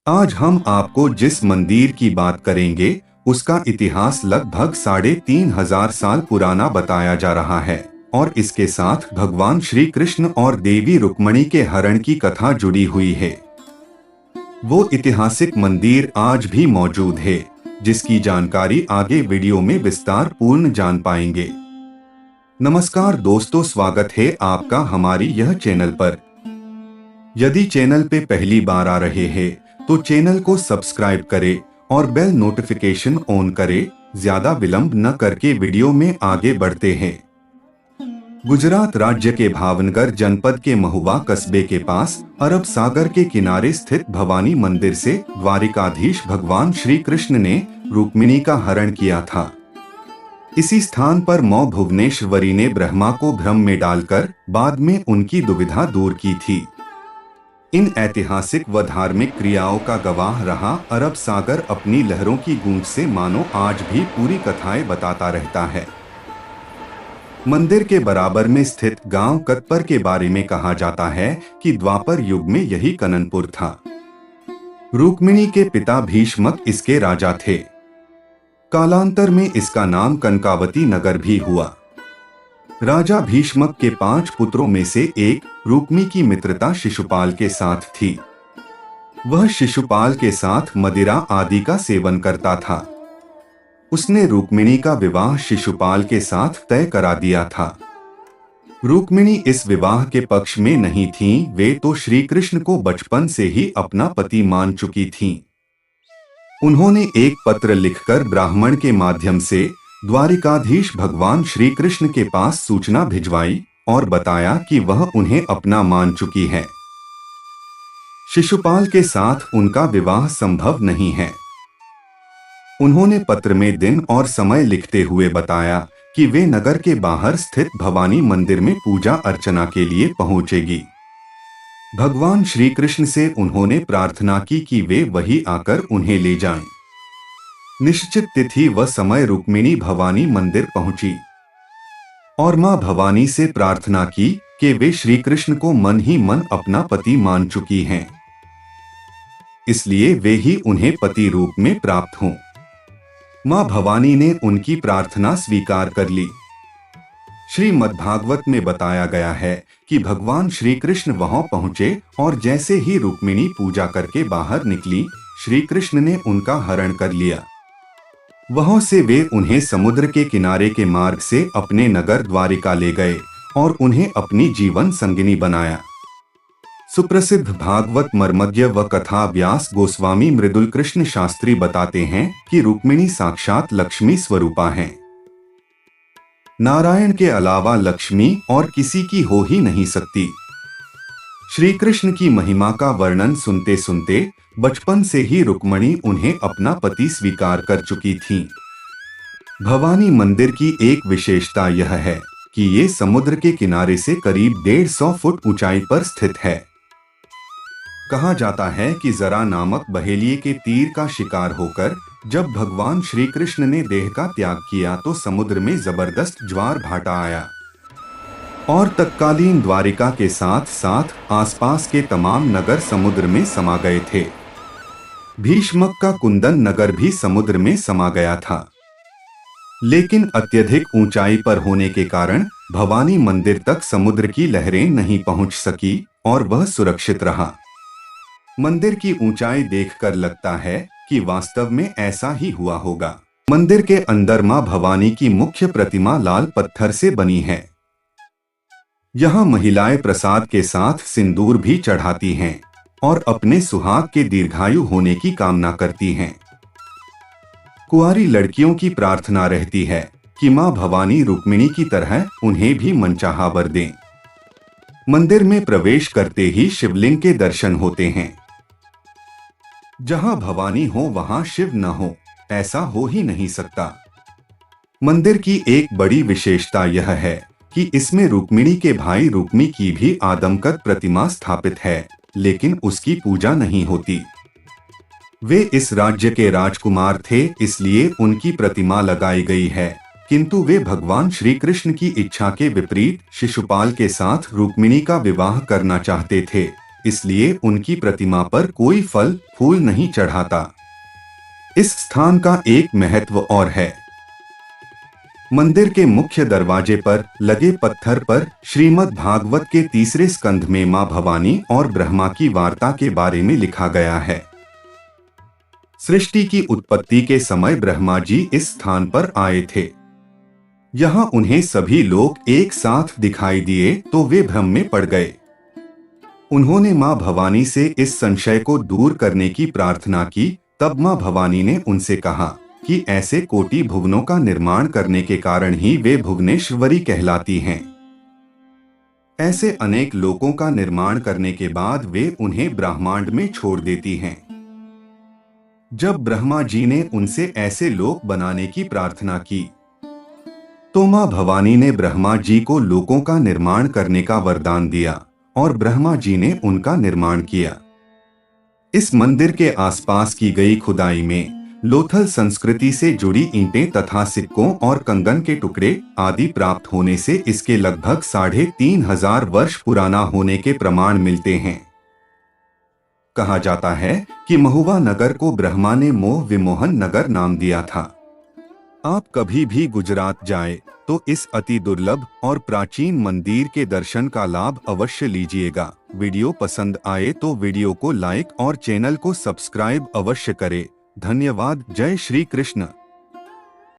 आज हम आपको जिस मंदिर की बात करेंगे उसका इतिहास लगभग 3500 साल पुराना बताया जा रहा है और इसके साथ भगवान श्री कृष्ण और देवी रुक्मणी के हरण की कथा जुड़ी हुई है। वो ऐतिहासिक मंदिर आज भी मौजूद है, जिसकी जानकारी आगे वीडियो में विस्तार पूर्ण जान पाएंगे। नमस्कार दोस्तों, स्वागत है आपका हमारी यह चैनल पर। यदि चैनल पे पहली बार आ रहे हैं तो चैनल को सब्सक्राइब करें और बेल नोटिफिकेशन ऑन करें। ज्यादा विलंब न करके वीडियो में आगे बढ़ते हैं। गुजरात राज्य के भावनगर जनपद के महुआ कस्बे के पास अरब सागर के किनारे स्थित भवानी मंदिर से द्वारिकाधीश भगवान श्री कृष्ण ने रुक्मिणी का हरण किया था। इसी स्थान पर मां भुवनेश्वरी ने ब्रह्मा को भ्रम में डालकर बाद में उनकी दुविधा दूर की थी। इन ऐतिहासिक व धार्मिक क्रियाओं का गवाह रहा अरब सागर अपनी लहरों की गूंज से मानो आज भी पूरी कथाएं बताता रहता है। मंदिर के बराबर में स्थित गांव कतपर के बारे में कहा जाता है कि द्वापर युग में यही कननपुर था। रुक्मिणी के पिता भीष्मक इसके राजा थे। कालांतर में इसका नाम कनकावती नगर भी हुआ। राजा भीष्मक के 5 पुत्रों में से एक रुक्मी की मित्रता शिशुपाल के साथ थी। वह शिशुपाल के साथ मदिरा आदि का सेवन करता था। उसने रुक्मिणी का विवाह शिशुपाल के साथ तय करा दिया था। रुक्मिणी इस विवाह के पक्ष में नहीं थीं, वे तो श्री कृष्ण को बचपन से ही अपना पति मान चुकी थीं। उन्होंने एक पत्र लिखकर ब्राह्मण के माध्यम से द्वारिकाधीश भगवान श्री कृष्ण के पास सूचना भिजवाई और बताया कि वह उन्हें अपना मान चुकी है। शिशुपाल के साथ उनका विवाह संभव नहीं है। उन्होंने पत्र में दिन और समय लिखते हुए बताया कि वे नगर के बाहर स्थित भवानी मंदिर में पूजा अर्चना के लिए पहुंचेगी। भगवान श्री कृष्ण से उन्होंने प्रार्थना की कि वे वहीं आकर उन्हें ले जाएं। निश्चित तिथि व समय रुक्मिणी भवानी मंदिर पहुंची और मां भवानी से प्रार्थना की कि वे श्री कृष्ण को मन ही मन अपना पति मान चुकी हैं, इसलिए वे ही उन्हें पति रूप में प्राप्त हों। मां भवानी ने उनकी प्रार्थना स्वीकार कर ली। श्रीमद्भागवत में बताया गया है कि भगवान श्री कृष्ण वहां पहुंचे और जैसे ही रुक्मिणी पूजा करके बाहर निकली, श्री कृष्ण ने उनका हरण कर लिया। वहां से वे उन्हें समुद्र के किनारे के मार्ग से अपने नगर द्वारिका ले गए और उन्हें अपनी जीवन संगिनी बनाया। सुप्रसिद्ध भागवत मर्मज्ञ व कथा व्यास गोस्वामी मृदुल कृष्ण शास्त्री बताते हैं कि रुक्मिणी साक्षात लक्ष्मी स्वरूपा हैं। नारायण के अलावा लक्ष्मी और किसी की हो ही नहीं सकती। श्री कृष्ण की महिमा का वर्णन सुनते सुनते बचपन से ही रुक्मिणी उन्हें अपना पति स्वीकार कर चुकी थीं। भवानी मंदिर की एक विशेषता यह है कि ये समुद्र के किनारे से करीब 150 फुट ऊंचाई पर स्थित है। कहा जाता है कि जरा नामक बहेलिये के तीर का शिकार होकर जब भगवान श्री कृष्ण ने देह का त्याग किया तो समुद्र में जबरदस्त ज्वार भाटा आया और तत्कालीन द्वारिका के साथ साथ आसपास के तमाम नगर समुद्र में समा गए थे। भीष्मक का कुंदन नगर भी समुद्र में समा गया था, लेकिन अत्यधिक ऊंचाई पर होने के कारण भवानी मंदिर तक समुद्र की लहरें नहीं पहुंच सकी और वह सुरक्षित रहा। मंदिर की ऊंचाई देखकर लगता है कि वास्तव में ऐसा ही हुआ होगा। मंदिर के अंदर मां भवानी की मुख्य प्रतिमा लाल पत्थर से बनी है। यहाँ महिलाएं प्रसाद के साथ सिंदूर भी चढ़ाती हैं और अपने सुहाग के दीर्घायु होने की कामना करती हैं। कुंवारी लड़कियों की प्रार्थना रहती है कि मां भवानी रुक्मिणी की तरह उन्हें भी मनचाहा वर दें। मंदिर में प्रवेश करते ही शिवलिंग के दर्शन होते हैं। जहां भवानी हो वहां शिव न हो, ऐसा हो ही नहीं सकता। मंदिर की एक बड़ी विशेषता यह है कि इसमें रुक्मिणी के भाई रुक्मी की भी आदमकद प्रतिमा स्थापित है, लेकिन उसकी पूजा नहीं होती। वे इस राज्य के राजकुमार थे, इसलिए उनकी प्रतिमा लगाई गई है, किंतु वे भगवान श्री कृष्ण की इच्छा के विपरीत शिशुपाल के साथ रुक्मिणी का विवाह करना चाहते थे, इसलिए उनकी प्रतिमा पर कोई फल फूल नहीं चढ़ाता। इस स्थान का एक महत्व और है। मंदिर के मुख्य दरवाजे पर लगे पत्थर पर श्रीमद् भागवत के 3 स्कंध में मां भवानी और ब्रह्मा की वार्ता के बारे में लिखा गया है। सृष्टि की उत्पत्ति के समय ब्रह्मा जी इस स्थान पर आए थे। यहाँ उन्हें सभी लोग एक साथ दिखाई दिए तो वे भ्रम में पड़ गए। उन्होंने मां भवानी से इस संशय को दूर करने की प्रार्थना की। तब मां भवानी ने उनसे कहा कि ऐसे कोटि भुवनों का निर्माण करने के कारण ही वे भुवनेश्वरी कहलाती हैं। ऐसे अनेक लोकों का निर्माण करने के बाद वे उन्हें ब्रह्मांड में छोड़ देती हैं। जब ब्रह्मा जी ने उनसे ऐसे लोक बनाने की प्रार्थना की तो मां भवानी ने ब्रह्मा जी को लोकों का निर्माण करने का वरदान दिया और ब्रह्मा जी ने उनका निर्माण किया। इस मंदिर के आसपास की गई खुदाई में लोथल संस्कृति से जुड़ी ईंटें तथा सिक्कों और कंगन के टुकड़े आदि प्राप्त होने से इसके लगभग 3500 वर्ष पुराना होने के प्रमाण मिलते हैं। कहा जाता है कि महुआ नगर को ब्रह्मा ने मोह विमोहन नगर नाम दिया था। आप कभी भी गुजरात जाए तो इस अति दुर्लभ और प्राचीन मंदिर के दर्शन का लाभ अवश्य लीजिएगा। वीडियो पसंद आए तो वीडियो को लाइक और चैनल को सब्सक्राइब अवश्य करें। धन्यवाद। जय श्री कृष्ण।